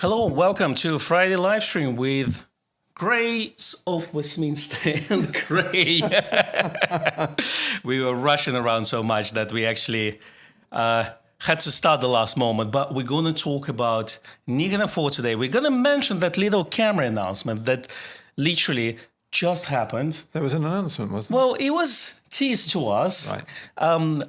Hello, welcome to Friday live stream with Grace of Westminster and Gray. We were rushing around so much that we actually had to start the last moment, but we're going to talk about Nikon F4 today. We're going to mention that little camera announcement that literally just happened. There was an announcement, wasn't there? Well, it was teased to us. Right.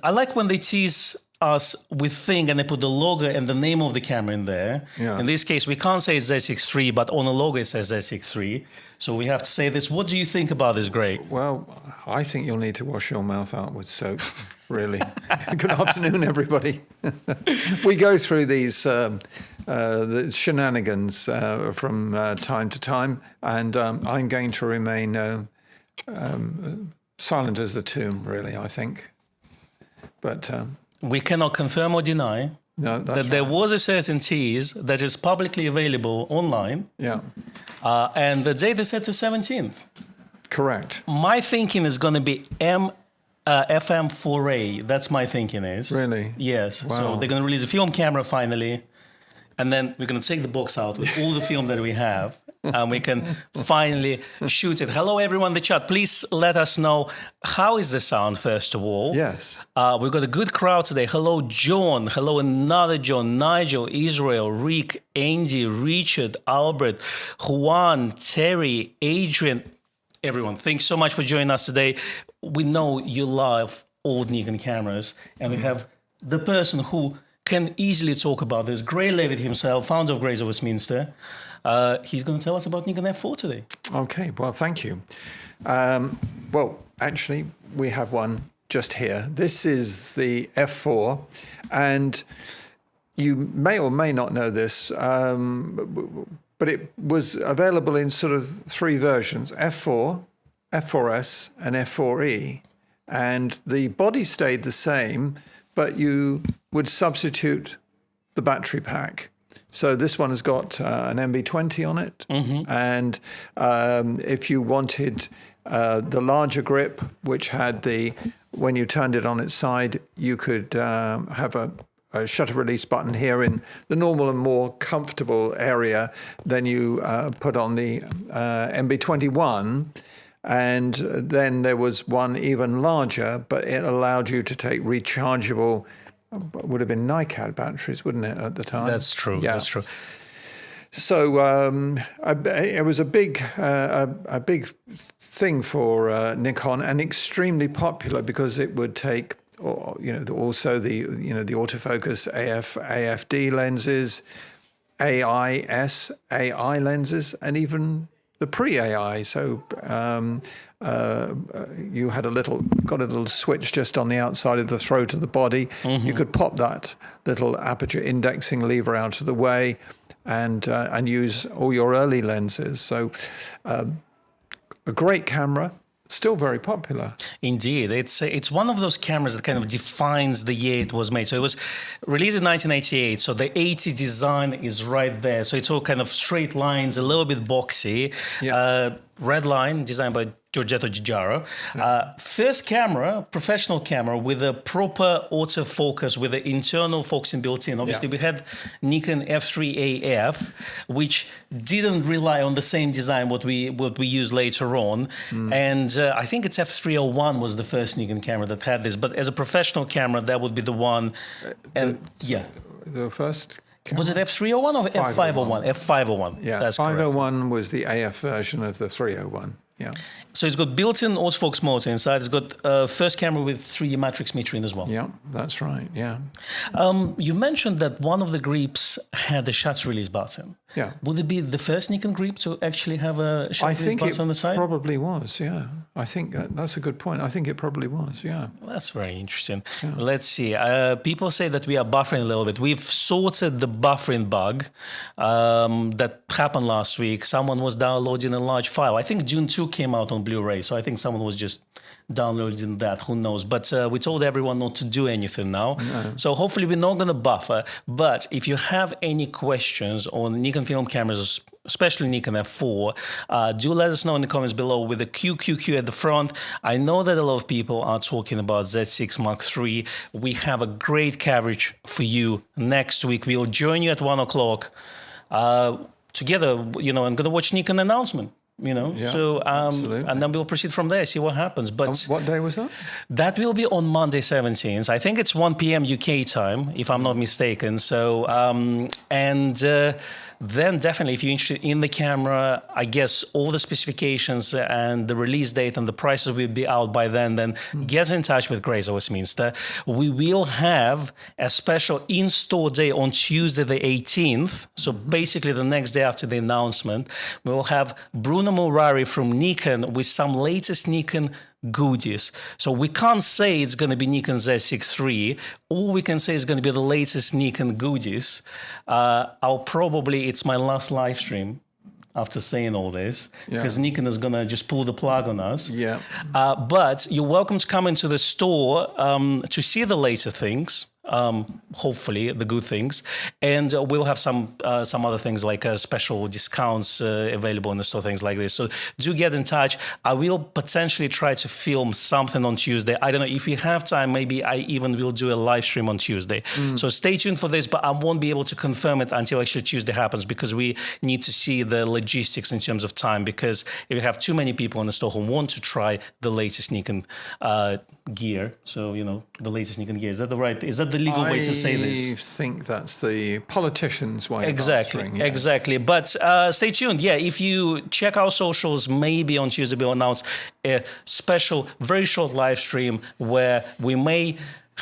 I like when they tease us with thing and they put the logo and the name of the camera in there. Yeah. In this case, we can't say it's Z6 III, but on the logo it says Z6 III. So we have to say this. What do you think about this, Gray? Well, I think you'll need to wash your mouth out with soap, really. Good afternoon, everybody. We go through these the shenanigans from time to time, and I'm going to remain silent as the tomb, really, I think. But we cannot confirm or deny that there was a certain tease that is publicly available online. Yeah. And the date is set to 17th. Correct. My thinking is going to be FM4A. That's my thinking is. Really? Yes. Wow. So they're going to release a film camera finally. And then we're going to take the box out with all the film that we have. And we can finally shoot it. Hello, everyone in the chat. Please let us know, how is the sound, first of all? Yes. We've got a good crowd today. Hello, John. Hello, another John. Nigel, Israel, Rick, Andy, Richard, Albert, Juan, Terry, Adrian. Everyone, thanks so much for joining us today. We know you love old Nikon cameras. And we have the person who can easily talk about this, Gray Levett himself, founder of Grays of Westminster. He's going to tell us about Nikon F4 today. Okay, well, thank you. Well, actually, we have one just here. This is the F4, and you may or may not know this, but it was available in sort of three versions, F4, F4S, and F4E. And the body stayed the same, but you would substitute the battery pack. So this one has got an MB20 on it. Mm-hmm. And if you wanted the larger grip, which had when you turned it on its side, you could have a shutter release button here in the normal and more comfortable area. Then you put on the MB21. And then there was one even larger, but it allowed you to take rechargeable, would have been Nikon batteries, wouldn't it, at the time? That's true. Yeah. That's true. So it was a big thing for Nikon, and extremely popular because it would take, also the autofocus AFD lenses, AI lenses, and even the pre-AI. So you had got a little switch just on the outside of the throat of the body. Mm-hmm. You could pop that little aperture indexing lever out of the way and use all your early lenses. So a great camera. Still very popular. Indeed. It's one of those cameras that kind of defines the year it was made. So it was released in 1988. So the 80 design is right there. So it's all kind of straight lines, a little bit boxy. Yeah. Red line, designed by Giorgetto Giugiaro. First camera, professional camera with a proper autofocus with the internal focusing built in. Obviously, we had Nikon F3 AF, which didn't rely on the same design what we use later on. And I think it's F301 was the first Nikon camera that had this. But as a professional camera, that would be the one. And the first. Camera? Was it F301 or F501? F501. Yeah, that's 501 correct. Was the AF version of the 301. Yeah. So it's got built-in autofocus motor inside. It's got first camera with 3D matrix metering as well. Yeah, that's right. Yeah. You mentioned that one of the grips had a shutter release button. Yeah. Would it be the first Nikon grip to actually have a shutter release button on the side? I think it probably was. Yeah. I think that's a good point. I think it probably was. Yeah. Well, that's very interesting. Yeah. Let's see. People say that we are buffering a little bit. We've sorted the buffering bug that happened last week. Someone was downloading a large file. I think June 2 came out on Blu-ray, so I think someone was just downloading that, who knows. But we told everyone not to do anything now. No. So hopefully we're not going to buffer. But if you have any questions on Nikon film cameras, especially Nikon F4, do let us know in the comments below with the QQQ at the front. I know that a lot of people are talking about Z6 Mark III. We have a great coverage for you next week. We'll join you at 1 o'clock together, I'm going to watch Nikon announcement. So and then we'll proceed from there, see what happens. But what day was that? That will be on Monday 17th. I think it's 1 p.m. UK time, if I'm not mistaken. So then definitely, if you're interested in the camera, I guess all the specifications and the release date and the prices will be out by then get in touch with Gray's Westminster. We will have a special in-store day on Tuesday the 18th. So basically the next day after the announcement, we will have Bruno Murari from Nikon with some latest Nikon goodies. So we can't say it's going to be Nikon Z6 III. All we can say is going to be the latest Nikon goodies. It's my last live stream after saying all this, because Nikon is going to just pull the plug on us. Yeah. But you're welcome to come into the store to see the later things. Hopefully the good things, and we'll have some other things like special discounts available in the store, things like this. So do get in touch. I will potentially try to film something on Tuesday. I don't know if we have time. Maybe I even will do a live stream on Tuesday. So stay tuned for this, but I won't be able to confirm it until actually Tuesday happens, because we need to see the logistics in terms of time. Because if we have too many people in the store who want to try the latest Nikon gear, so the latest Nikon gear, is that the legal way to say this? I think that's the politicians' way of answering, yes. Exactly. But stay tuned. Yeah, if you check our socials, maybe on Tuesday we'll announce a special, very short live stream where we may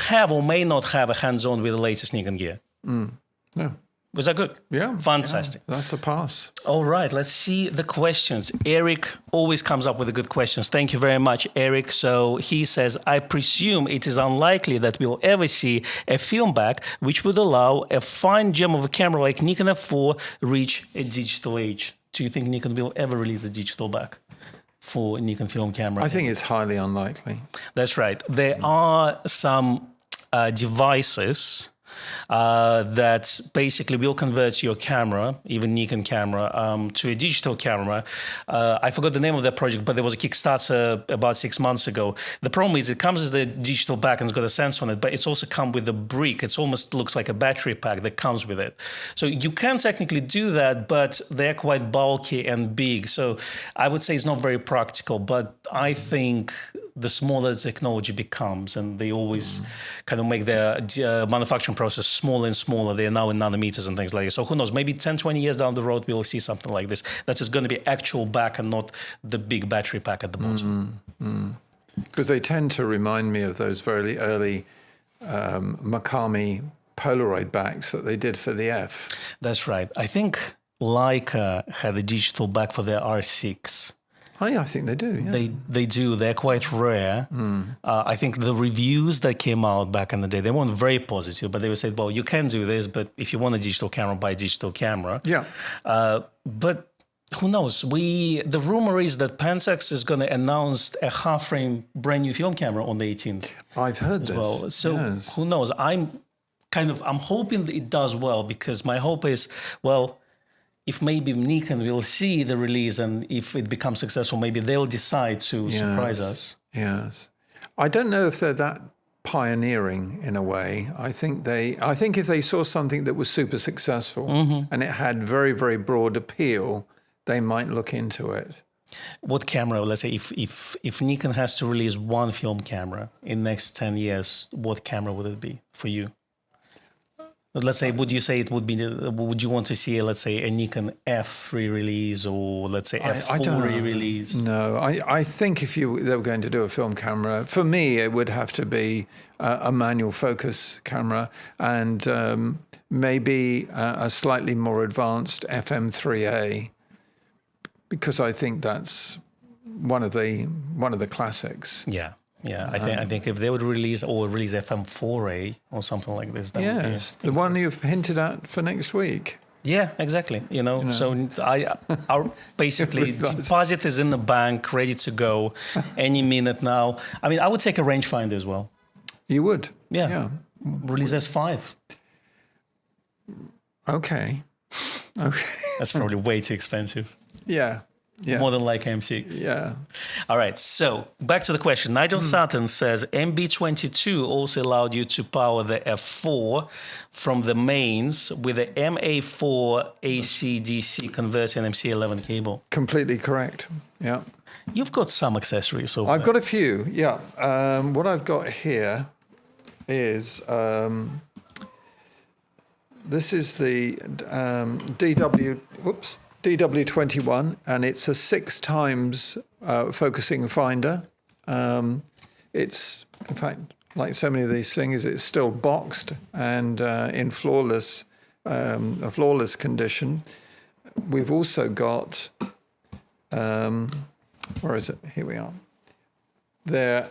have or may not have a hands-on with the latest Nikon gear. Yeah. Was that good? Yeah. Fantastic. Yeah, that's a pass. All right, let's see the questions. Eric always comes up with the good questions. Thank you very much, Eric. So he says, I presume it is unlikely that we'll ever see a film back which would allow a fine gem of a camera like Nikon F4 reach a digital age. Do you think Nikon will ever release a digital back for Nikon film camera? I think it's highly unlikely. That's right. There are some devices that basically will convert your camera, even Nikon camera, to a digital camera. I forgot the name of that project, but there was a Kickstarter about 6 months ago. The problem is it comes as the digital back and it's got a sensor on it, but it's also come with a brick. It almost looks like a battery pack that comes with it. So you can technically do that, but they're quite bulky and big. So I would say it's not very practical, but I think the smaller the technology becomes, and they always kind of make their manufacturing process smaller and smaller. They are now in nanometers and things like this. So who knows, maybe 10, 20 years down the road, we will see something like this. That is going to be actual back and not the big battery pack at the bottom. Because they tend to remind me of those very early Makami Polaroid backs that they did for the F. That's right. I think Leica had a digital back for their R6. Oh, yeah, I think they do. Yeah. They do. They're quite rare. I think the reviews that came out back in the day, they weren't very positive, but they would say, well, you can do this, but if you want a digital camera, buy a digital camera. Yeah. But who knows? The rumor is that Pentax is going to announce a half-frame brand new film camera on the 18th. I've heard this. Well. So yes. Who knows? I'm hoping that it does well, because my hope is, well, if maybe Nikon will see the release and if it becomes successful, maybe they'll decide to surprise us. Yes. I don't know if they're that pioneering in a way. I think if they saw something that was super successful and it had very, very broad appeal, they might look into it. What camera, let's say, if Nikon has to release one film camera in the next 10 years, what camera would it be for you? Let's say, would you say it would be? Would you want to see, let's say, a Nikon F3 release, or let's say F4 release? No, I think if they were going to do a film camera, for me, it would have to be a manual focus camera and maybe a slightly more advanced FM3A, because I think that's one of the classics. Yeah. Yeah, I think if they would release FM4A or something like this, then yes, the one you've hinted at for next week. Yeah, exactly. So our basically deposit is in the bank, ready to go any minute now. I mean, I would take a rangefinder as well. You would? Yeah. Release S5. Okay. That's probably way too expensive. Yeah. more than like M6. Yeah. All right, so back to the question. Nigel Sutton says MB22 also allowed you to power the F4 from the mains with the MA4 AC/DC converter and MC11 cable. Completely correct. Yeah. You've got some accessories over I've got a few, yeah. What I've got here is this is the DW21, and it's a 6 times focusing finder. It's, in fact, like so many of these things, it's still boxed and in a flawless condition. We've also got, where is it? Here we are. Their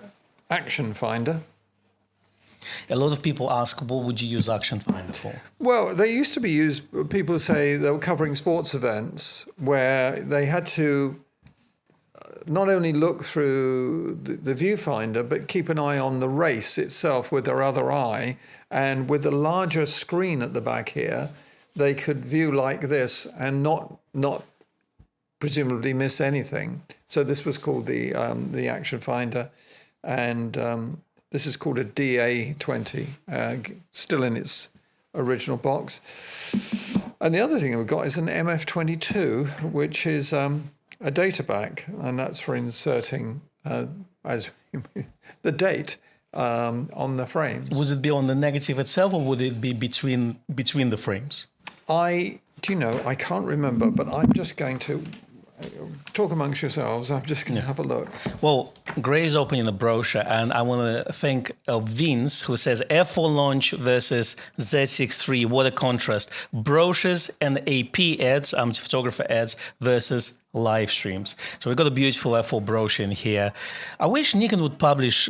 action finder. A lot of people ask, what would you use Action Finder for? Well, they used to be used, people say they were covering sports events where they had to not only look through the viewfinder, but keep an eye on the race itself with their other eye. And with the larger screen at the back here, they could view like this and not presumably miss anything. So this was called the action finder. And this is called a DA20, still in its original box. And the other thing we've got is an MF22, which is a data back, and that's for inserting the date on the frames. Would it be on the negative itself, or would it be between the frames? I can't remember, but I'm just going to talk amongst yourselves. I'm just going to have a look. Well, Gray is opening the brochure, and I want to thank Vince, who says F4 launch versus Z6 III, what a contrast. Brochures and AP ads, photographer ads versus live streams. So we've got a beautiful F4 brochure in here. I wish Nikon would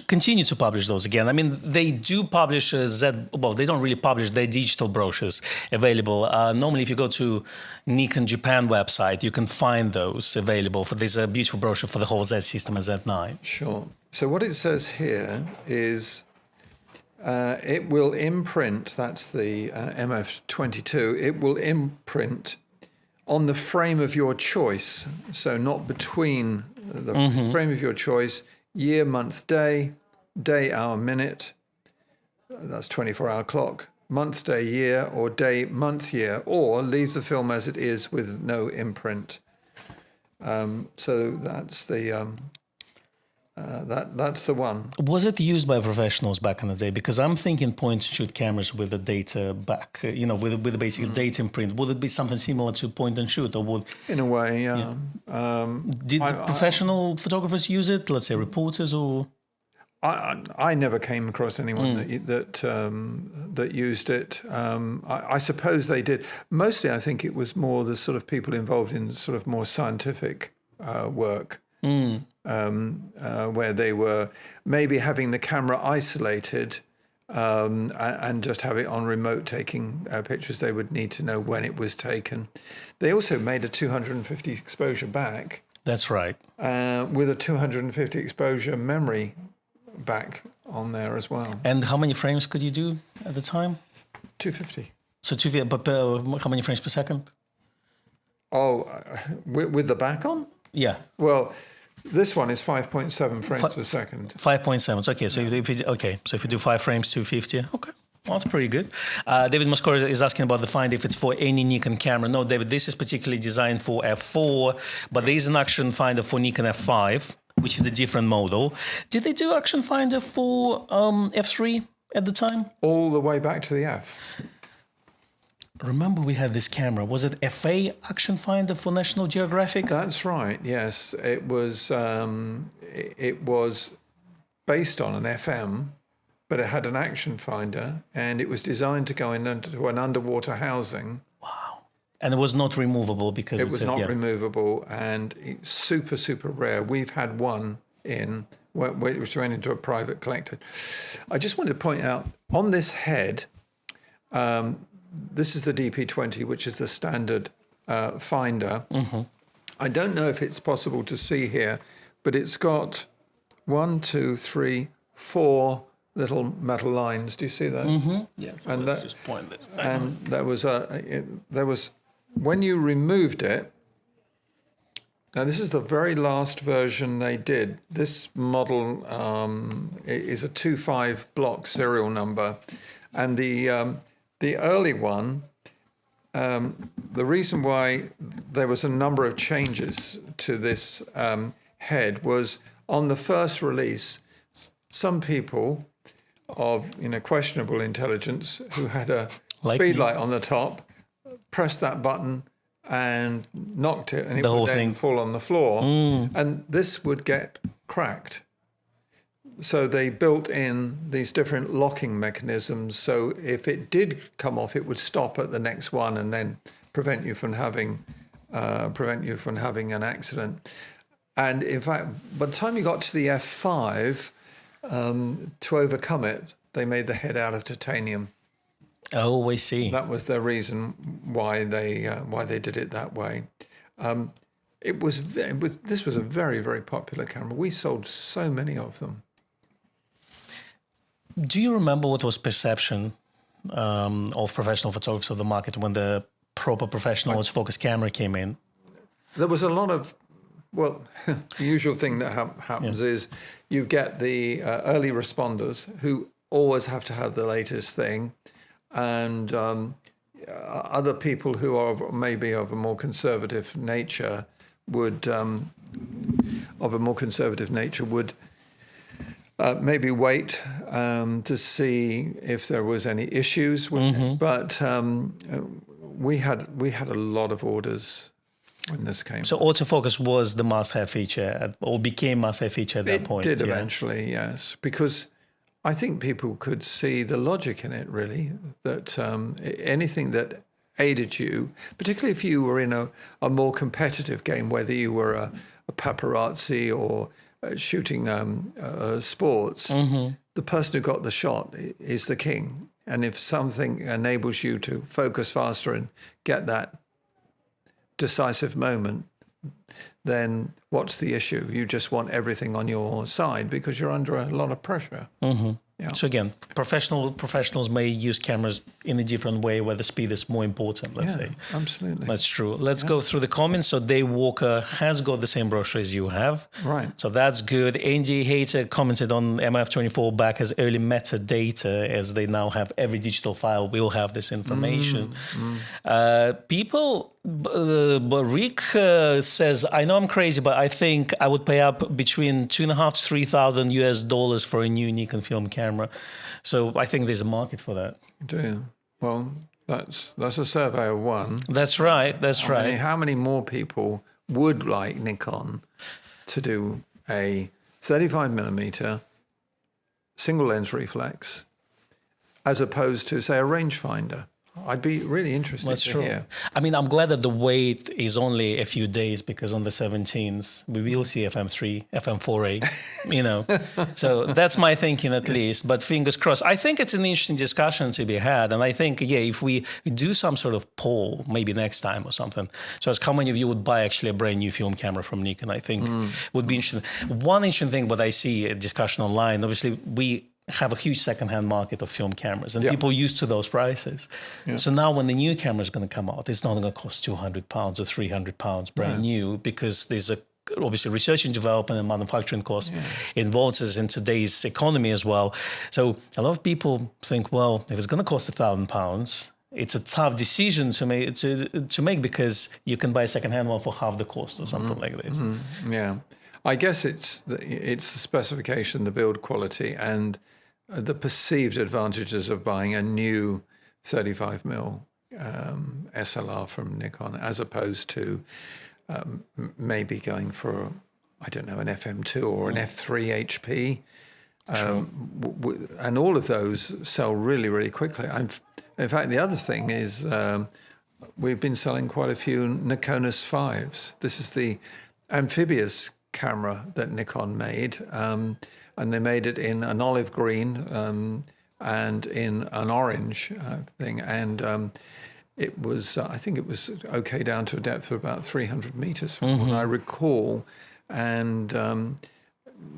continue to publish those again. I mean, they do publish they don't really publish their digital brochures available. Normally, if you go to Nikon Japan website, you can find those available. There's a beautiful brochure for the whole Z system and Z9. Sure. So what it says here is it will imprint, that's the MF22, it will imprint on the frame of your choice, so not between the frame of your choice, year, month, day, hour, minute, that's 24-hour clock, month, day, year, or day, month, year, or leave the film as it is with no imprint. So that's the that's the one. Was it used by professionals back in the day? Because I'm thinking point-and-shoot cameras with the data back, with the basic data imprint. Would it be something similar to point-and-shoot, or would? In a way, yeah. Did professional photographers use it? Let's say reporters, or? I never came across anyone that used it. I suppose they did. Mostly, I think it was more the sort of people involved in sort of more scientific work. Where they were maybe having the camera isolated and just have it on remote taking pictures. They would need to know when it was taken. They also made a 250 exposure back. That's right. With a 250 exposure memory back on there as well. And how many frames could you do at the time? 250. So 250, but how many frames per second? Oh, with the back on? Yeah. Well, this one is 5.7 frames per second. 5.7. Okay. So if you do 5 frames, 250. Okay. Well, that's pretty good. David Moscora is asking about the finder if it's for any Nikon camera. No, David, this is particularly designed for F4, but there is an action finder for Nikon F5, which is a different model. Did they do action finder for F3 at the time? All the way back to the F. Remember we had this camera. Was it FA action finder for National Geographic? That's right, yes. It was based on an FM, but it had an action finder, and it was designed to go into an underwater housing. Wow. And it was not removable because it was not removable, and it's super, super rare. We've had one which went into a private collector. I just wanted to point out, on this head, this is the DP20, which is the standard finder. I don't know if it's possible to see here, but it's got 1, 2, 3, 4 little metal lines. Do you see those? Yes. And let's just point this. And there was when you removed it, Now, this is the very last version they did. This model is a 25 block serial number. And the early one, the reason why there was a number of changes to this head was on the first release, some people of questionable intelligence who had a speed light on the top pressed that button and knocked it, and it would then fall on the floor, and this would get cracked. So they built in these different locking mechanisms, so if it did come off, it would stop at the next one and then prevent you from having an accident. And in fact, by the time you got to the F5, to overcome it, they made the head out of titanium. Oh, I see. That was their reason why they did it that way. This was a very, very popular camera. We sold so many of them. Do you remember what was perception of professional photographers of the market when the proper professional focus camera came in? There was a lot of, well, the usual thing that happens is you get the early responders who always have to have the latest thing, and other people who are maybe of a more conservative nature would maybe wait to see if there was any issues with it. But we had a lot of orders when this came. So autofocus was the must-have feature, or became must-have feature at that point. It did eventually, yes, because I think people could see the logic in it, really, that anything that aided you, particularly if you were in a more competitive game, whether you were a paparazzi or shooting sports, the person who got the shot is the king. And if something enables you to focus faster and get that decisive moment, then what's the issue? You just want everything on your side because you're under a lot of pressure. Yeah. So again, professionals may use cameras in a different way where the speed is more important, let's say. Absolutely. That's true. Let's go through the comments. So Dave Walker has got the same brochure as you have. Right. So that's good. Andy Hater commented on MF24 back as early metadata, as they now have every digital file will have this information. But Rick says, I know I'm crazy, but I think I would pay up between $2,500 to $3,000 for a new Nikon film camera. So I think there's a market for that. Do you? Well, that's a survey of one. That's right. That's right. How many more people would like Nikon to do a 35mm single lens reflex as opposed to, say, a rangefinder? I'd be really interested to hear. I mean, I'm glad that the wait is only a few days, because on the 17th, we will see FM3, FM4A, So that's my thinking, at least. But fingers crossed. I think it's an interesting discussion to be had. And I think, if we do some sort of poll, maybe next time or something, so as how many of you would buy actually a brand new film camera from Nikon, I think would be interesting. One interesting thing, what I see a discussion online, obviously, we have a huge second-hand market of film cameras, and people used to those prices. So now when the new camera is going to come out, it's not going to cost £200 or £300 brand new, because there's obviously research and development and manufacturing costs involved in today's economy as well. So a lot of people think, well, if it's going to cost £1,000, it's a tough decision to make because you can buy a second-hand one for half the cost or something like this. Yeah, I guess it's the specification, the build quality, and the perceived advantages of buying a new 35mm SLR from Nikon, as opposed to maybe going for, I don't know, an FM2 or an F3 HP. And all of those sell really, really quickly. In fact, the other thing is we've been selling quite a few Nikonos 5s. This is the amphibious camera that Nikon made, and they made it in an olive green and in an orange thing, and it was I think it was okay down to a depth of about 300 meters from what I recall, and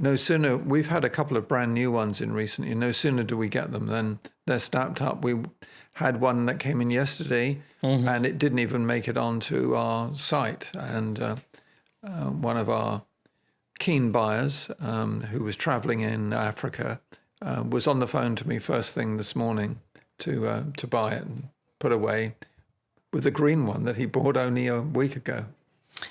no sooner, we've had a couple of brand new ones in recently, no sooner do we get them than they're snapped up. We had one that came in yesterday and it didn't even make it onto our site, and one of our keen buyers who was traveling in Africa, was on the phone to me first thing this morning to buy it and put away with the green one that he bought only a week ago.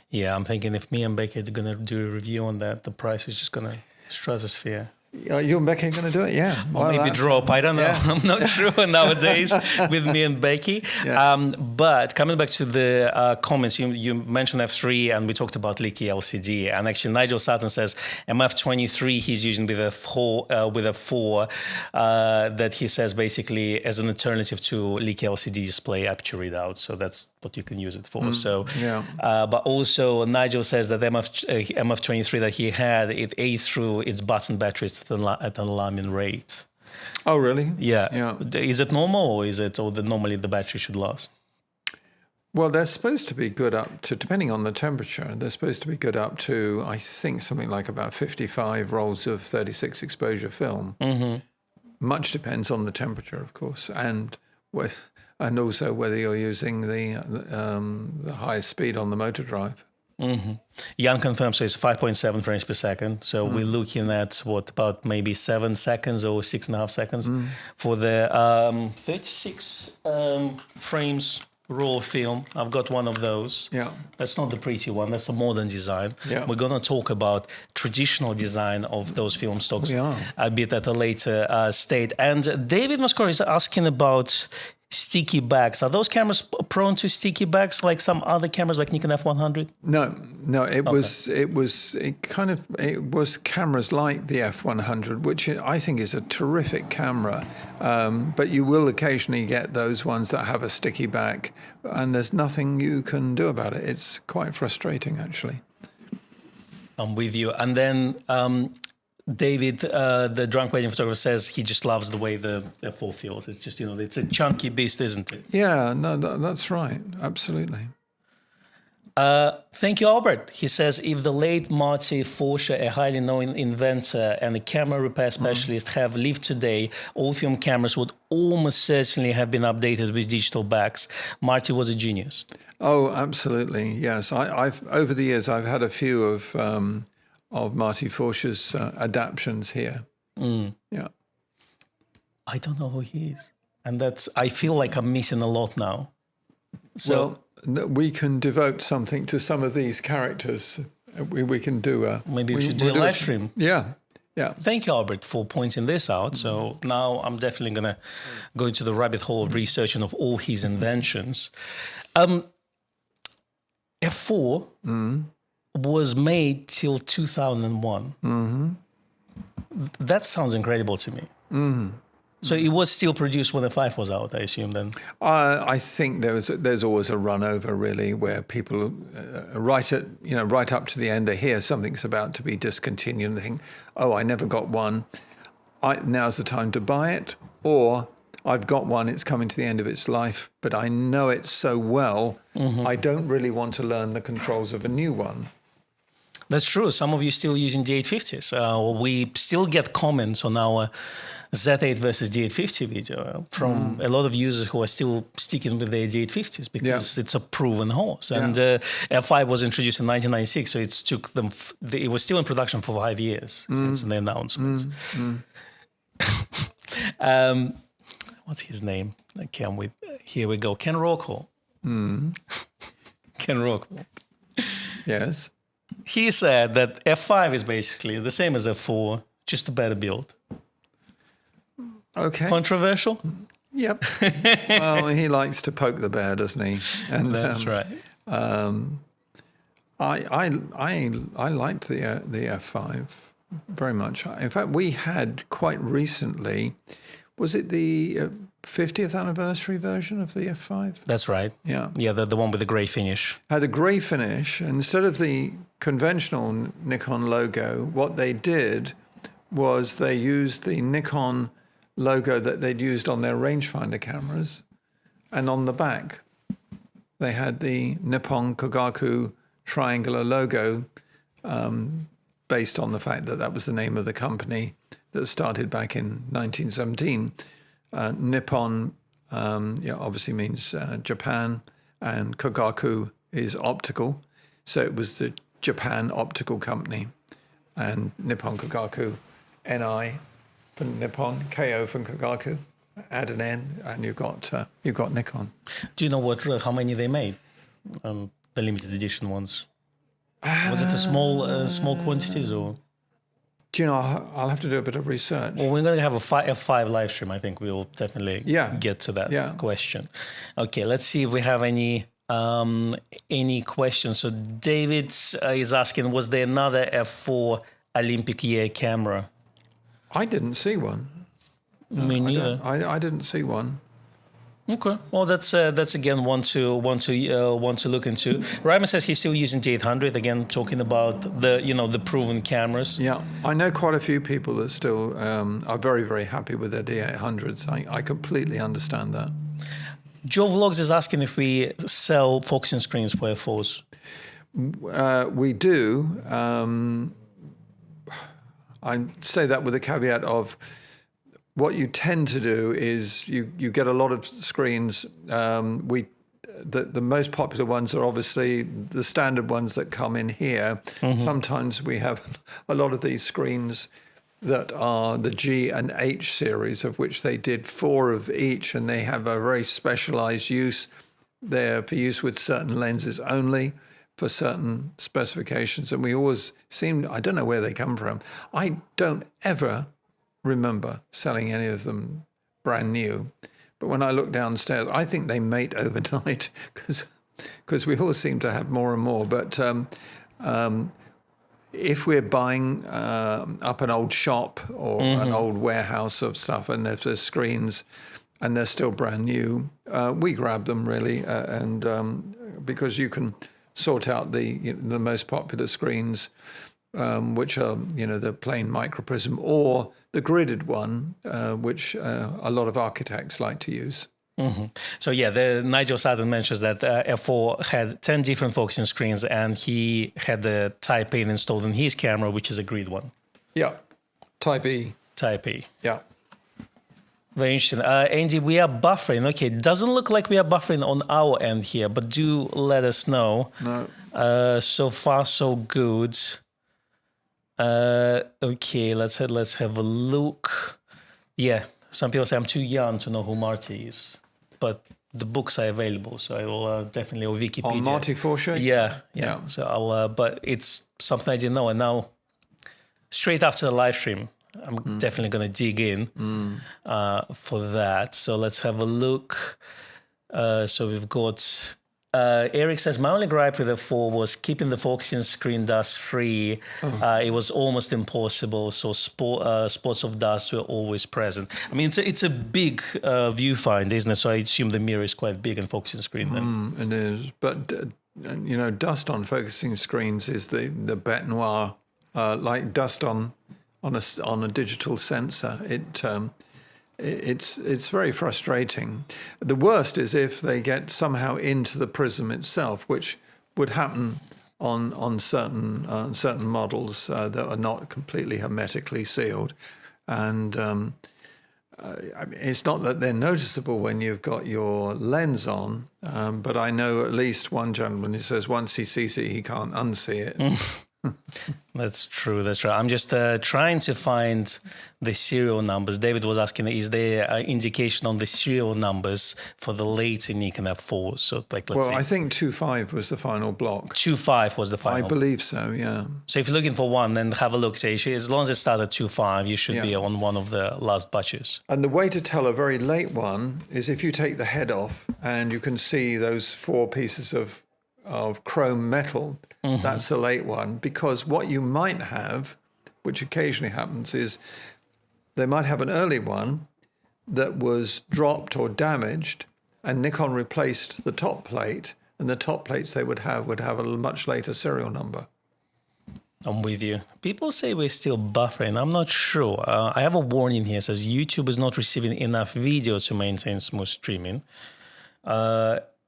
Yeah, I'm thinking if me and Becky are going to do a review on that, the price is just going to stratosphere. You and Becky are going to do it, yeah. Or well, maybe drop, I don't know. Yeah. I'm not sure nowadays with me and Becky. Yeah. But coming back to the comments, you mentioned F3 and we talked about leaky LCD. And actually Nigel Sutton says MF23 he's using with a 4 that he says basically as an alternative to leaky LCD display aperture readout. So that's what you can use it for. But also Nigel says that MF23 that he had, it ate through its button batteries at an alarming rate. Oh, really? Yeah. Is it normal or normally the battery should last? Well, they're supposed to be good up to, depending on the temperature, they're supposed to be good up to, I think, something like about 55 rolls of 36 exposure film. Mm-hmm. Much depends on the temperature, of course, and also whether you're using the highest speed on the motor drive. Mm-hmm. Jan confirms, so it's 5.7 frames per second. So we're looking at about maybe 7 seconds or 6.5 seconds for the 36 frames raw film. I've got one of those. Yeah, that's not the pretty one. That's a modern design. Yeah, we're gonna talk about traditional design of those film stocks a bit at a later state. And David Mascor is asking about sticky backs. Are those cameras prone to sticky backs like some other cameras like Nikon F100? No, it was cameras like the F100, which I think is a terrific camera. But you will occasionally get those ones that have a sticky back, and there's nothing you can do about it. It's quite frustrating, actually. I'm with you. And then David, the drunk wedding photographer, says he just loves the way the F4 feels. It's just, it's a chunky beast, isn't it? Yeah, no, that's right. Absolutely. Thank you, Albert. He says, if the late Marty Forscher, a highly known inventor and a camera repair specialist, have lived today, all film cameras would almost certainly have been updated with digital backs. Marty was a genius. Oh, absolutely. Yes. I've over the years, I've had a few of Marty Forscher's adaptions here. Yeah. I don't know who he is. And I feel like I'm missing a lot now. So we can devote something to some of these characters. We can do maybe we should do a live stream. Yeah. Thank you, Albert, for pointing this out. So now I'm definitely going to go into the rabbit hole of researching of all his inventions. F4 was made till 2001. Mm-hmm. That sounds incredible to me. Mm-hmm. So it was still produced when the 5 was out, I assume, then? I think there's always a run over, really, where people right up to the end, they hear something's about to be discontinued and they think, oh, I never got one. Now's the time to buy it. Or I've got one, it's coming to the end of its life, but I know it so well, I don't really want to learn the controls of a new one. That's true. Some of you still using D850s. We still get comments on our Z8 versus D850 video from a lot of users who are still sticking with their D850s because it's a proven horse. And F5 was introduced in 1996, so it took them. It was still in production for 5 years since the announcement. What's his name? Here we go. Ken Rockwell. Ken Rockwell. Yes. He said that F5 is basically the same as F4, just a better build. Okay. Controversial? Yep. Well, he likes to poke the bear, doesn't he? And that's right. I liked the F5 very much. In fact, we had quite recently, was it the 50th anniversary version of the F5? That's right. Yeah. Yeah, the one with the grey finish. Had a grey finish. And instead of the conventional Nikon logo, what they did was they used the Nikon logo that they'd used on their rangefinder cameras. And on the back, they had the Nippon Kogaku triangular logo based on the fact that that was the name of the company that started back in 1917. Nippon obviously means Japan, and Kogaku is optical. So it was the Japan optical company, and Nippon Kogaku, NI for Nippon, KO for Kogaku, add an N, and you've got Nikon. Do you know how many they made? The limited edition ones. Was it a small quantities or? Do you know? I'll have to do a bit of research. Well, we're going to have a F5 live stream. I think we'll definitely get to that question. Okay, let's see if we have any questions. So David is asking, was there another F4 Olympic year camera? I didn't see one. No, Me neither. I didn't see one. Okay, well that's again one to look into. Reimer says he's still using the 800. Again, talking about the proven cameras. Yeah, I know quite a few people that still are very, very happy with their D800s. I completely understand that. Joe Vlogs is asking if we sell focusing screens for F4s. We do. I say that with a caveat of what you tend to do is you get a lot of screens. The most popular ones are obviously the standard ones that come in here. Mm-hmm. Sometimes we have a lot of these screens that are the G and H series, of which they did 4 of each, and they have a very specialized use. They're for use with certain lenses only, for certain specifications. And we always I don't know where they come from. I don't ever remember selling any of them brand new. But when I look downstairs, I think they mate overnight because we all seem to have more and more. But if we're buying up an old shop or an old warehouse of stuff, and if there's screens and they're still brand new, we grab them really, and because you can sort out the most popular screens, which are the plain microprism or the gridded one, which a lot of architects like to use. Mm-hmm. So Nigel Sutton mentions that F4 had 10 different focusing screens, and he had the Type A installed in his camera, which is a grid one. Yeah, Type E. Type E. Yeah. Very interesting. Andy, we are buffering. Okay, it doesn't look like we are buffering on our end here, but do let us know. No. So far, so good. Okay, let's have a look. Yeah, some people say I'm too young to know who Marty is, but the books are available, so I will definitely, or Wikipedia. On Marty Forshay? Yeah. So I'll, but it's something I didn't know, and now straight after the live stream, I'm definitely going to dig in for that. So let's have a look. So we've got. Eric says, my only gripe with the F4 was keeping the focusing screen dust free. It was almost impossible, so spots of dust were always present. I mean, it's a big viewfinder, isn't it? So I assume the mirror is quite big and focusing screen then. It is, but dust on focusing screens is the bête noire, like dust on a digital sensor. It's very frustrating. The worst is if they get somehow into the prism itself, which would happen on certain models that are not completely hermetically sealed. And I mean, it's not that they're noticeable when you've got your lens on, but I know at least one gentleman who says once he sees it, he can't unsee it. That's true. I'm just trying to find the serial numbers. David was asking, is there an indication on the serial numbers for the later Nikon F4? So, let's see. I think 2.5 was the final block. 2.5 was the final. I believe so, yeah. So if you're looking for one, then have a look. So as long as it starts at 2.5, you should be on one of the last batches. And the way to tell a very late one is if you take the head off and you can see those 4 pieces of chrome metal, that's a late one, because what you might have, which occasionally happens, is they might have an early one that was dropped or damaged, and Nikon replaced the top plate, and the top plates they would have a much later serial number. I'm with you. People say we're still buffering. I'm not sure. I have a warning here. It says YouTube is not receiving enough video to maintain smooth streaming.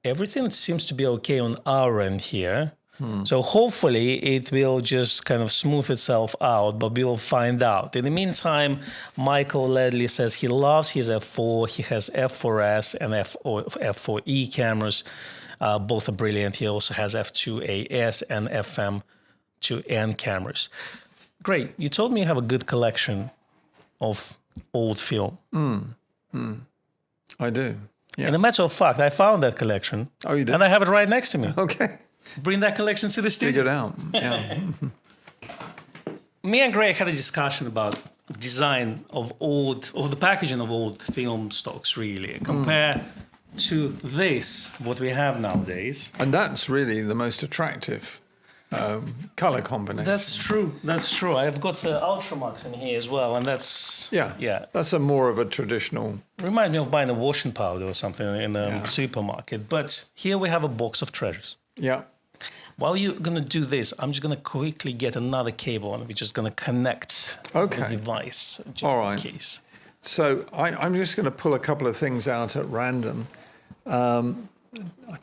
Everything seems to be okay on our end here. So hopefully it will just kind of smooth itself out, but we will find out. In the meantime, Michael Ledley says he loves his F4. He has F4S and F4E cameras. Both are brilliant. He also has F2AS and FM to end cameras. Great. You told me you have a good collection of old film. I do. Yeah. And a matter of fact, I found that collection. Oh, you did? And I have it right next to me. Okay. Bring that collection to the studio. Figure it out. Yeah. Me and Gray had a discussion about design of the packaging of old film stocks, really, compare to this, what we have nowadays. And that's really the most attractive color combination. That's true. That's true. I've got Ultramax in here as well, and that's yeah. That's more of a traditional. Remind me of buying a washing powder or something in a supermarket. But here we have a box of treasures. Yeah. While you're gonna do this, I'm just gonna quickly get another cable and we're just gonna connect the device just in case. So I'm just going to pull a couple of things out at random. I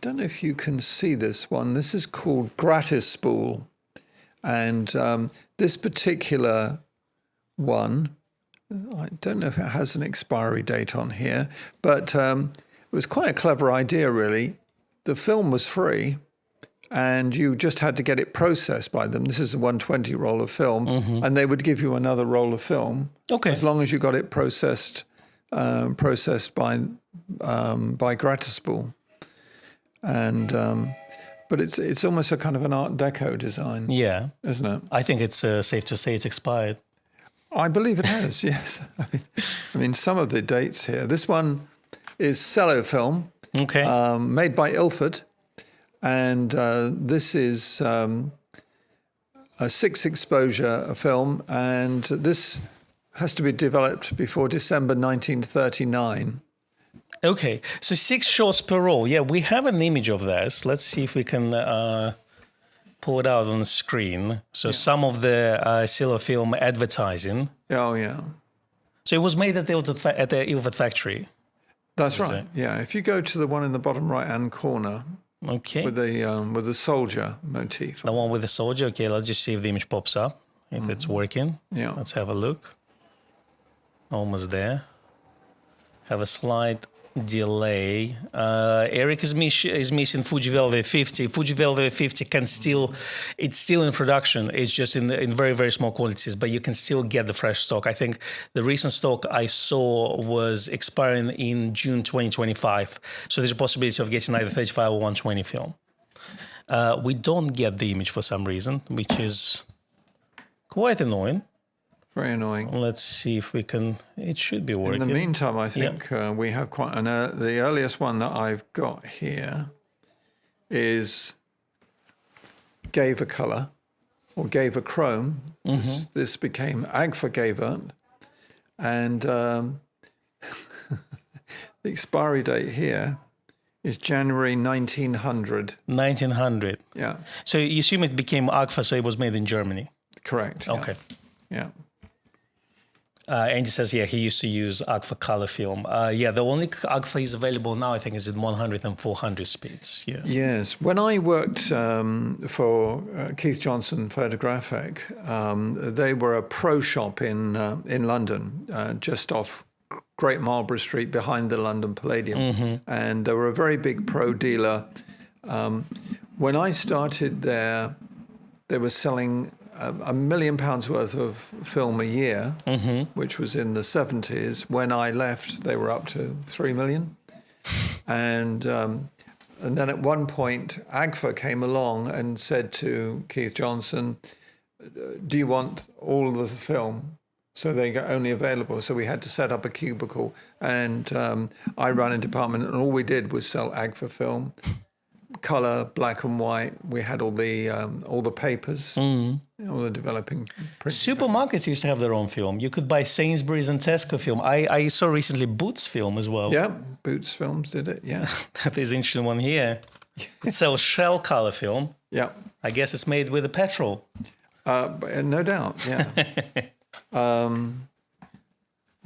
don't know if you can see this one. This is called Gratis Spool. And this particular one, I don't know if it has an expiry date on here, but it was quite a clever idea, really. The film was free, and you just had to get it processed by them. This is a 120 roll of film, and they would give you another roll of film, as long as you got it processed by Gratis Spool. And but it's almost a kind of an Art Deco design, isn't it? I think it's safe to say it's expired. I believe it has, yes. I mean, some of the dates here. This one is cello film, made by Ilford, and this is a 6-exposure film, and this has to be developed before December 1939. Okay, so 6 shots per roll. Yeah, we have an image of this. Let's see if we can pull it out on the screen. So some of the cello film advertising. Oh, yeah. So it was made at the Ilford factory. That's right. Yeah, if you go to the one in the bottom right-hand corner, with the soldier motif. The one with the soldier. Okay, let's just see if the image pops up. If it's working. Yeah. Let's have a look. Almost there. Have a slight delay. Eric is missing Fuji Velvet 50. Fuji Velvet 50 it's still in production. It's just in very, very small quantities, but you can still get the fresh stock. I think the recent stock I saw was expiring in June 2025. So there's a possibility of getting either 35 or 120 film. We don't get the image for some reason, which is quite annoying. Very annoying. Let's see if we can. It should be working. In the meantime, I think we have quite the earliest one that I've got here is Gava Color or Gava Chrome. This became Agfa Gava, and the expiry date here is January 1900. 1900. Yeah. So you assume it became Agfa, so it was made in Germany. Correct. Yeah. Okay. Yeah. Andy says, he used to use Agfa color film. The only Agfa is available now, I think, is in 100 and 400 speeds. Yeah. Yes. When I worked for Keith Johnson Photographic, they were a pro shop in London, just off Great Marlborough Street behind the London Palladium. And they were a very big pro dealer. When I started there, they were selling £1 million worth of film a year, which was in the 70s. When I left, they were up to 3 million. And then at one point, Agfa came along and said to Keith Johnson, do you want all of the film? So they got only available. So we had to set up a cubicle, and I ran a department, and all we did was sell Agfa film, color, black and white. We had all the papers. All the developing supermarkets used to have their own film. You could buy Sainsbury's and Tesco film. I saw recently Boots film as well. Yeah, Boots Films did it, yeah. That is an interesting one here. It sells Shell color film. Yeah. I guess it's made with a petrol. No doubt, yeah. I'm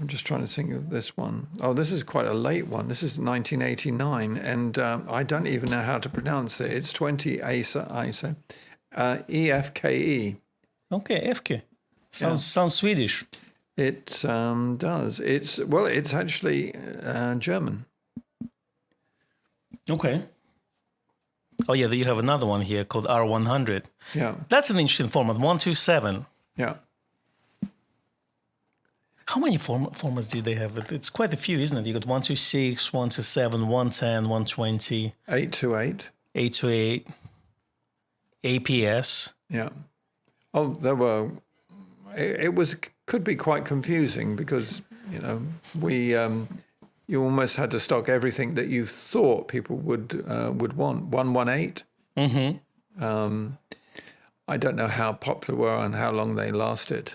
just trying to think of this one. Oh, this is quite a late one. This is 1989, and I don't even know how to pronounce it. It's 20 ISO. EFKE. Okay, FK. Sounds Swedish. It does. It's actually German. Okay. Oh yeah, you have another one here called R100. Yeah. That's an interesting format, 127. Yeah. How many formats do they have? It's quite a few, isn't it? You got 126, 127, 110, 120. 828. 828. APS. Yeah. Oh, there were. It was could be quite confusing because you almost had to stock everything that you thought people would want. 118. Mm-hmm. I don't know how popular were and how long they lasted.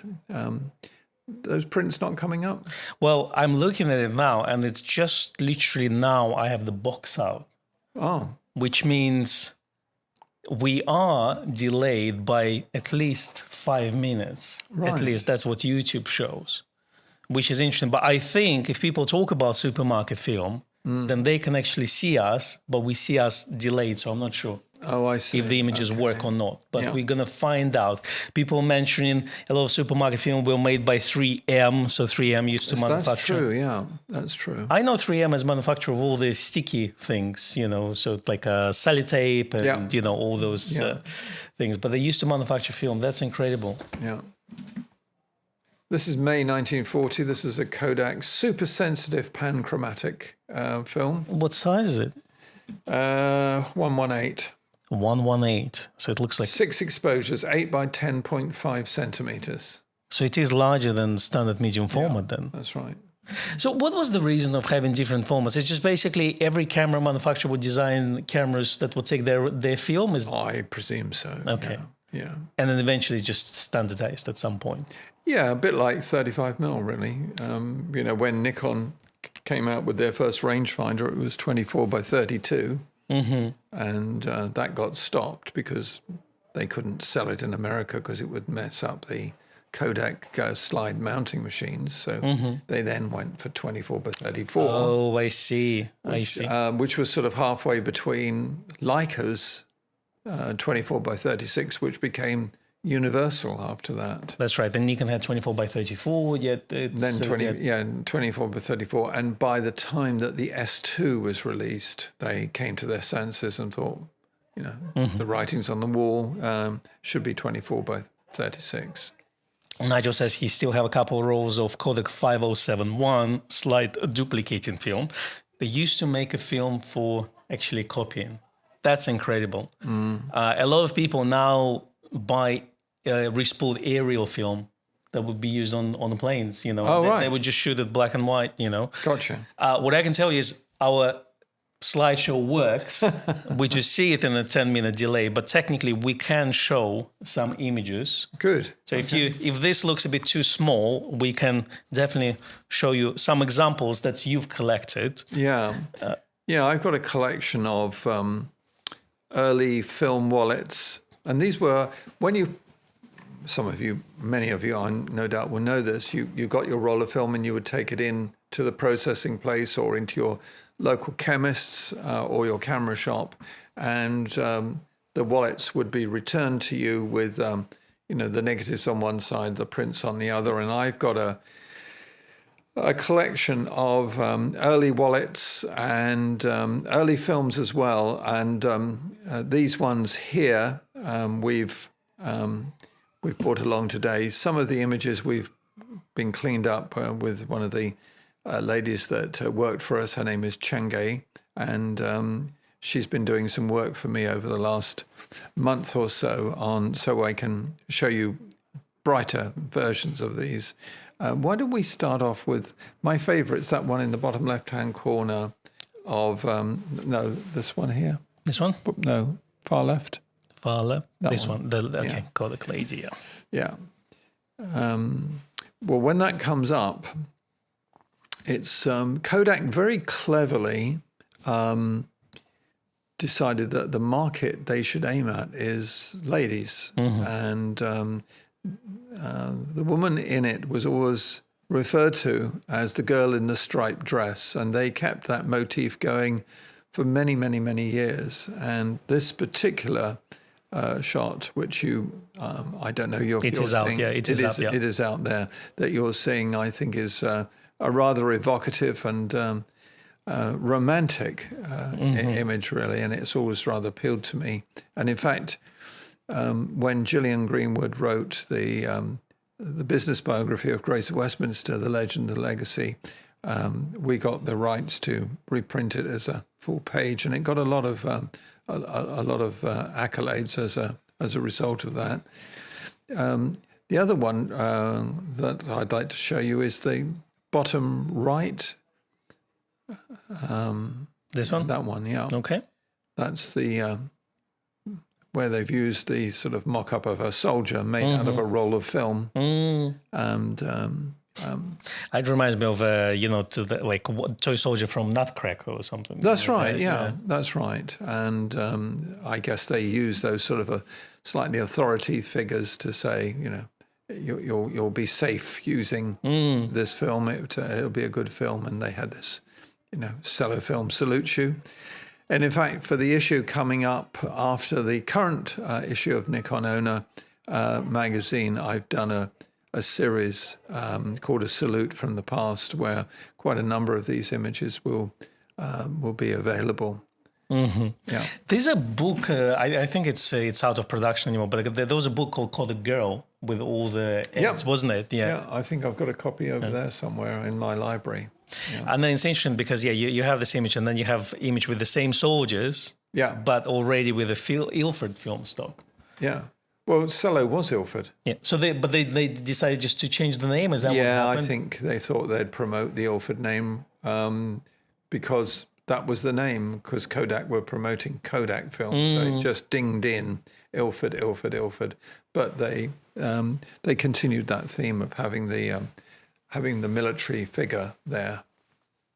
Those prints not coming up? Well, I'm looking at it now, and it's just literally now I have the box out. Oh. Which means we are delayed by at least 5 minutes. Right. At least that's what YouTube shows, which is interesting. But I think if people talk about supermarket film, then they can actually see us, but we see us delayed. So I'm not sure. Oh, I see. If the images work or not. But Yeah. we're going to find out. People mentioning a lot of supermarket film were made by 3M. So 3M used to manufacture. That's true, yeah. That's true. I know 3M as manufacturer of all the sticky things, so like sellotape and, all those things. But they used to manufacture film. That's incredible. Yeah. This is May 1940. This is a Kodak super sensitive panchromatic film. What size is it? 118. 118. So it looks like 6 exposures, 8 by 10.5 centimeters. So it is larger than standard medium format then. That's right. So what was the reason of having different formats? It's just basically every camera manufacturer would design cameras that would take their film? I presume so. Okay. Yeah. And then eventually just standardized at some point. Yeah, a bit like 35mm, really. When Nikon came out with their first rangefinder, it was 24 by 32. Mm-hmm. And that got stopped because they couldn't sell it in America because it would mess up the Kodak slide mounting machines. So they then went for 24 by 34. Oh, I see. Which was sort of halfway between Leica's 24 by 36, which became universal after that. That's right. Then Nikon had 24 by 34, yet it's... Then 24 by 34. And by the time that the S2 was released, they came to their senses and thought, the writings on the wall should be 24 by 36. Nigel says he still have a couple of rolls of Kodak 5071 slide duplicating film. They used to make a film for actually copying. That's incredible. A lot of people now buy respooled aerial film that would be used on the planes, Right. They would just shoot it black and white, Gotcha. What I can tell you is our slideshow works. We just see it in a 10-minute delay, but technically we can show some images. Good. So if this looks a bit too small, we can definitely show you some examples that you've collected. Yeah. I've got a collection of early film wallets. And these were, many of you, I no doubt will know this, you got your roll of film and you would take it in to the processing place or into your local chemist's or your camera shop, and the wallets would be returned to you with, the negatives on one side, the prints on the other. And I've got a collection of early wallets and early films as well. And these ones here, we've brought along today. Some of the images we've been cleaned up with one of the ladies that worked for us. Her name is Chenge, and she's been doing some work for me over the last month or so so I can show you brighter versions of these. Why don't we start off with my favourite's that one in the bottom left-hand corner of, this one here. This one? No, far left. Far left? This one. Okay, Yeah. Kodak lady, Yeah. Well, when that comes up, it's Kodak very cleverly decided that the market they should aim at is ladies. And the woman in it was always referred to as the girl in the striped dress, and they kept that motif going for many, many, many years. And this particular shot, which I don't know, you're seeing, it is out there that you're seeing, I think is a rather evocative and romantic image, really, and it's always rather appealed to me. And in fact, when Gillian Greenwood wrote the business biography of Grace of Westminster, The Legend, The Legacy, we got the rights to reprint it as a full page, and it got a lot of accolades as a result of that. The other one that I'd like to show you is the bottom right. This one? That one, yeah. Okay. That's the where they've used the sort of mock-up of a soldier made out of a roll of film. And it reminds me of, like Toy Soldier from Nutcracker or something. That's right, yeah, that's right. And I guess they use those sort of slightly authority figures to say, you'll be safe using this film. It'll be a good film. And they had this, cello film salutes you. And in fact, for the issue coming up after the current issue of Nikon Owner magazine, I've done a series called A Salute from the Past, where quite a number of these images will be available. Mm-hmm. Yeah. There's a book, I think it's out of production anymore, but there was a book called A Girl with all the ads, wasn't it? Yeah, I think I've got a copy over there somewhere in my library. Yeah. And then it's interesting because, you have this image and then you have image with the same soldiers, but already with a Ilford film stock. Yeah. Well, cello was Ilford. Yeah. So they decided just to change the name. Is that what happened? I think they thought they'd promote the Ilford name because that was the name, because Kodak were promoting Kodak films. So it just dinged in Ilford, Ilford, Ilford. But they continued that theme of having the military figure there.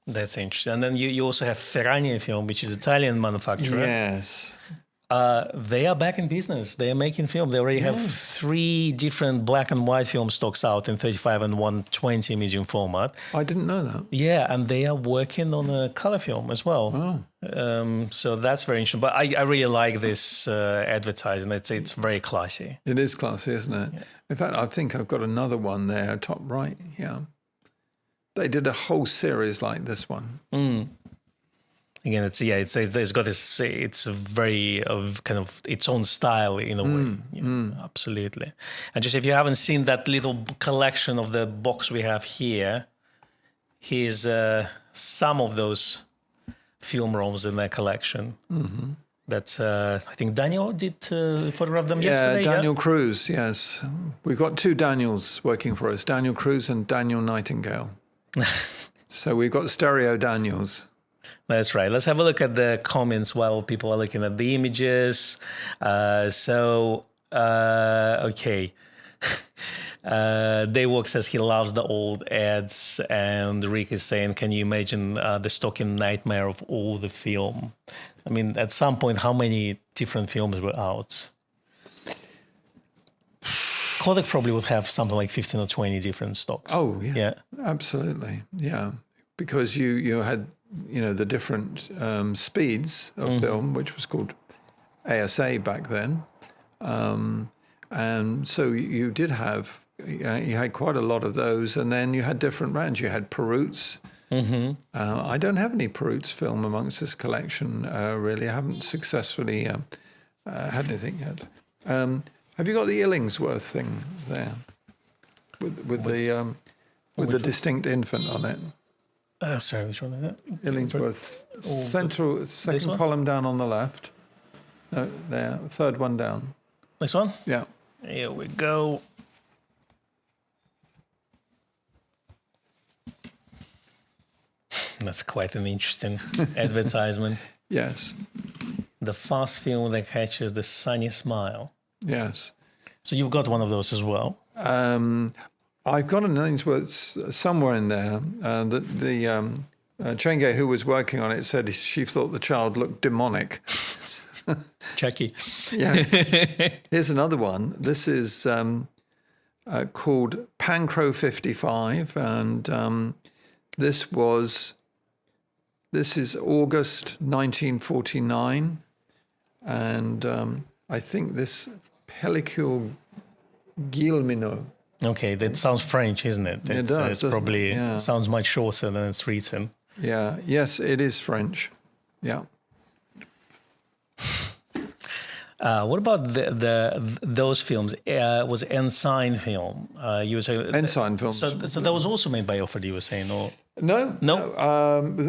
That's interesting. And then you also have Ferragni film, which is Italian manufacturer. Yes. They are back in business. They are making film. They already have 3 different black and white film stocks out in 35 and 120 medium format. I didn't know that. Yeah, and they are working on a color film as well. Oh. So that's very interesting. But I really like this advertising. It's very classy. It is classy, isn't it? Yeah. In fact, I think I've got another one there, top right. Yeah. They did a whole series like this one. Again, it's got this. It's very of kind of its own style in a way. Absolutely. And just if you haven't seen that little collection of the box we have here, here's some of those film rolls in their collection. Mm-hmm. That's I think Daniel did photograph them yesterday. Daniel Cruz. Yes, we've got 2 Daniels working for us: Daniel Cruz and Daniel Nightingale. So we've got stereo Daniels. That's right. Let's have a look at the comments while people are looking at the images. Okay. Daywalk says he loves the old ads, and Rick is saying, can you imagine the stocking nightmare of all the film? I mean, at some point, how many different films were out? Kodak probably would have something like 15 or 20 different stocks. Oh, yeah. Absolutely. Yeah. Because you had, the different speeds of film, which was called ASA back then. And so you did have, you had quite a lot of those. And then you had different brands. You had Perutz. Mm-hmm. I don't have any Perutz film amongst this collection, really. I haven't successfully had anything yet. Have you got the Illingsworth thing there with the distinct infant on it? Sorry, which one is that? Illingsworth, second column down on the left. No, there, third one down. This one? Yeah. Here we go. That's quite an interesting advertisement. Yes. The fast film that catches the sunny smile. Yes. So you've got one of those as well. I've got an Illingsworth somewhere in there. The Chenge, who was working on it, said she thought the child looked demonic. Chucky. Yes. Here's another one. This is called Pancro 55, and this is August 1949, and I think this Pellicule Guillemino. Okay, that sounds French, isn't it? It does. It's probably it? Yeah. sounds much shorter than it's written. Yeah. Yes, it is French. Yeah. What about those films? Was Ensign film? You were saying Ensign films. So that was also made by Offord, you were saying, or No. no?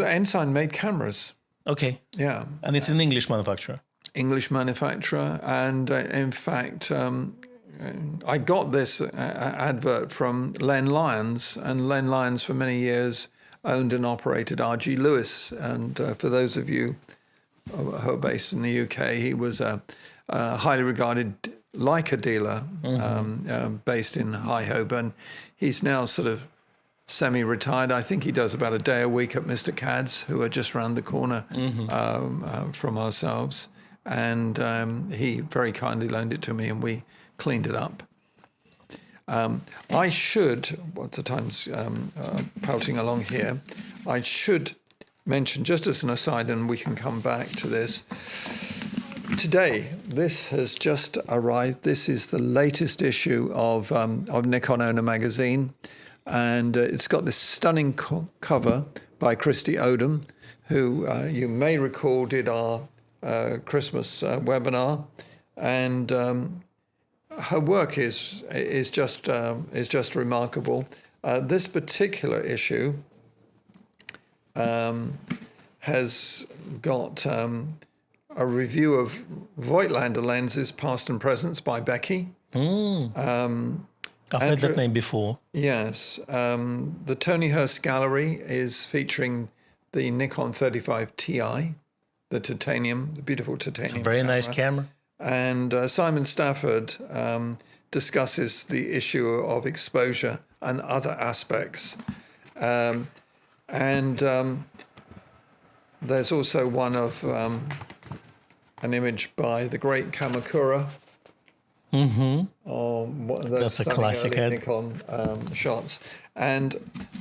Ensign made cameras. Okay. Yeah. And it's an English manufacturer. English manufacturer, and in fact, I got this advert from Len Lyons, and Len Lyons for many years owned and operated R.G. Lewis, and for those of you who are based in the UK, he was a highly regarded Leica dealer based in High Holborn. He's now sort of semi-retired. I think he does about a day a week at Mr. Cad's, who are just round the corner from ourselves. And he very kindly loaned it to me, and we cleaned it up. I should, what's the time's pelting along here, I should mention, just as an aside, and we can come back to this, today, this has just arrived. This is the latest issue of Nikon Owner magazine, and it's got this stunning cover by Christy Odom, who you may recall did our Christmas webinar, and her work is just remarkable. This particular issue has got a review of Voigtlander lenses, past and presents, by Becky. I've heard that name before. Yes. The Tony Hurst Gallery is featuring the Nikon 35 Ti, the titanium, the beautiful titanium. It's a very nice camera. And Simon Stafford discusses the issue of exposure and other aspects. There's also one of an image by the great Kamakura. That's a classic head. Nikon shots. And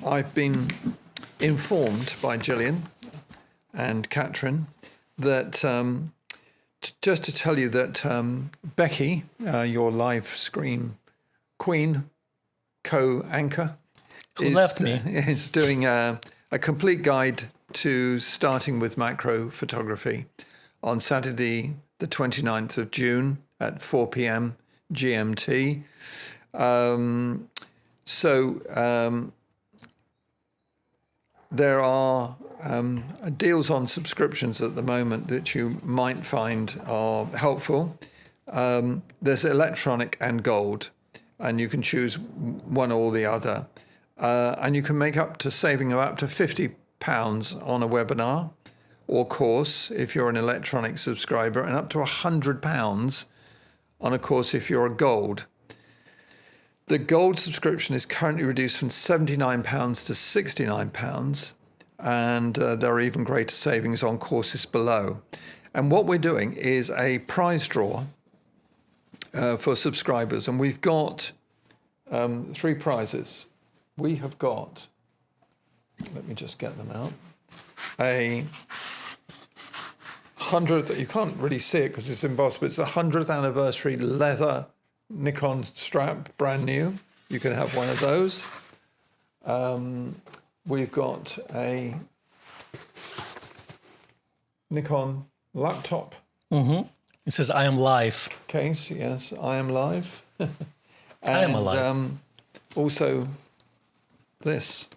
I've been informed by Gillian and Katrin that just to tell you that Becky, your live stream queen, co-anchor, is doing a complete guide to starting with macro photography on Saturday, the 29th of June at 4 p.m. GMT. There are deals on subscriptions at the moment that you might find are helpful. There's electronic and gold, and you can choose one or the other. And you can make up to saving of up to £50 on a webinar or course if you're an electronic subscriber, and up to £100 on a course if you're a gold. The gold subscription is currently reduced from £79 to £69, and there are even greater savings on courses below. And what we're doing is a prize draw for subscribers, and we've got 3 prizes. We have got, let me just get them out, a 100th, you can't really see it because it's embossed, but it's a 100th anniversary leather Nikon strap, brand new. You can have one of those. We've got a Nikon laptop. It says, I am live. Case, yes, I am live. I am alive. Also this,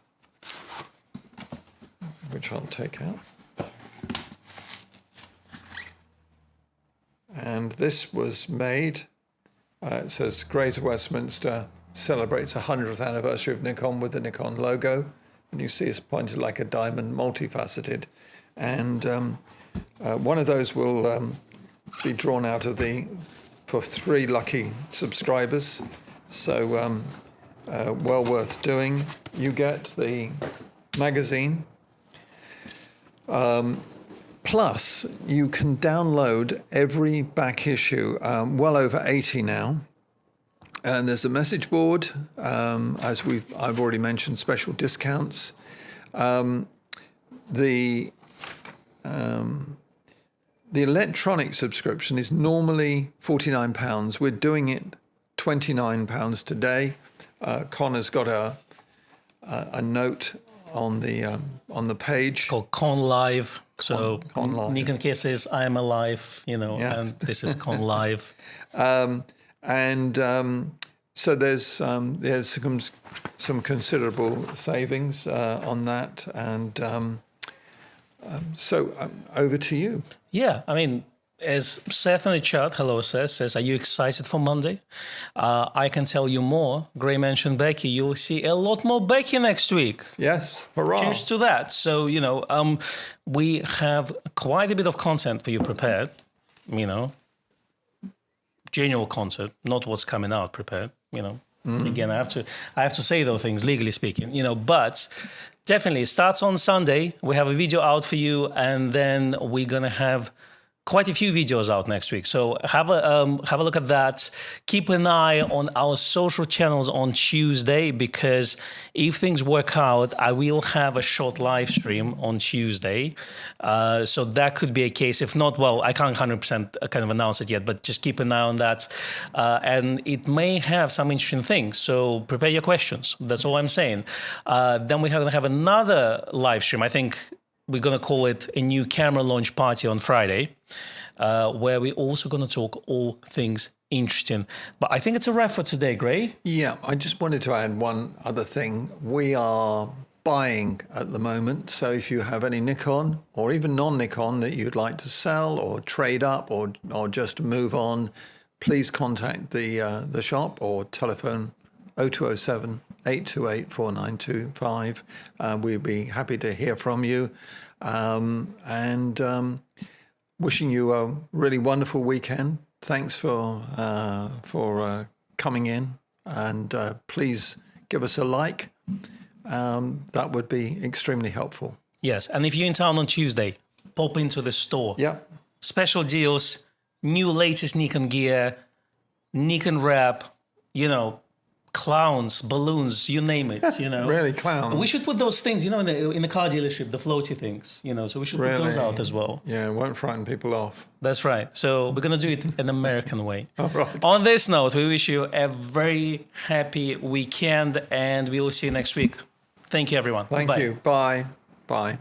which I'll take out. And this was made, it says Grays of Westminster celebrates 100th anniversary of Nikon with the Nikon logo. And you see it's pointed like a diamond, multifaceted. And one of those will be drawn out of for 3 lucky subscribers. So well worth doing. You get the magazine. Plus, you can download every back issue, well over 80 now. And there's a message board, as I've already mentioned, special discounts. The electronic subscription is normally £49. We're doing it £29 today. Connor's got a note on the page. It's called Kon Live. So Kon Live. Nikon K says, I am alive, you know, and this is Kon Live. So there's some considerable savings on that, and so over to you. Yeah, I mean, as Seth in the chat, hello Seth, says, are you excited for Monday? I can tell you more. Gray mentioned Becky. You'll see a lot more Becky next week. Yes, hurrah. Cheers to that. So, you know, we have quite a bit of content for you prepared, you know. Genuine content, not what's coming out prepared, you know. Again, I have to say those things, legally speaking, you know, but definitely it starts on Sunday. We have a video out for you, and then we're going to have quite a few videos out next week. So have a look at that. Keep an eye on our social channels on Tuesday, because if things work out, I will have a short live stream on Tuesday. So that could be a case. If not, well, I can't 100% kind of announce it yet, but just keep an eye on that. And it may have some interesting things. So prepare your questions. That's all I'm saying. Then we're going to have another live stream. I think we're going to call it a new camera launch party on Friday, where we're also going to talk all things interesting. But I think it's a wrap for today, Gray. Yeah, I just wanted to add one other thing. We are buying at the moment, so if you have any Nikon or even non-Nikon that you'd like to sell or trade up or just move on, please contact the shop or telephone 0207 828 4925. We'd be happy to hear from you, and wishing you a really wonderful weekend. Thanks for coming in, and please give us a like. That would be extremely helpful. Yes, and if you're in town on Tuesday, pop into the store. Yep. Special deals, new latest Nikon gear, Nikon wrap, you know, clowns, balloons, you name it, you know. Really, clowns? We should put those things, you know, in the car dealership, the floaty things, you know, so we should put those out as well. Yeah, it won't frighten people off. That's right. So we're going to do it an American way. All right. On this note, we wish you a very happy weekend, and we will see you next week. Thank you, everyone. Thank you. Bye. Bye.